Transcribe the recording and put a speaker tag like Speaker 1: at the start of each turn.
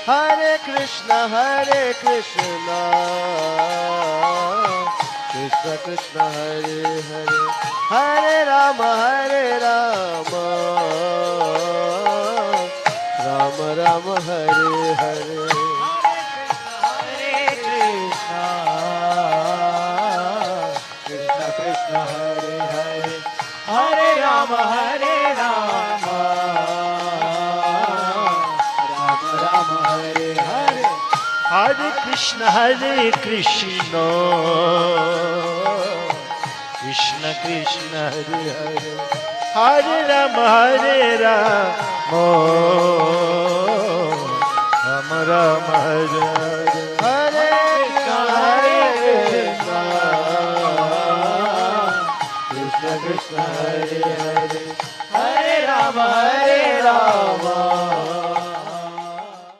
Speaker 1: Hare Krishna, Krishna Krishna, Hare Hare, Hare Rama, Rama Rama, Hare Hare.
Speaker 2: Hare Krishna, Krishna Krishna, Hare Hare, Hare Rama, Rama Rama, Hare Hare.
Speaker 1: Hare Krishna, Krishna Krishna, Hare Hare, Hare Rama, Rama Rama, Hare Hare. Hare Krishna, Krishna Krishna, Hare Hare, Hare Rama,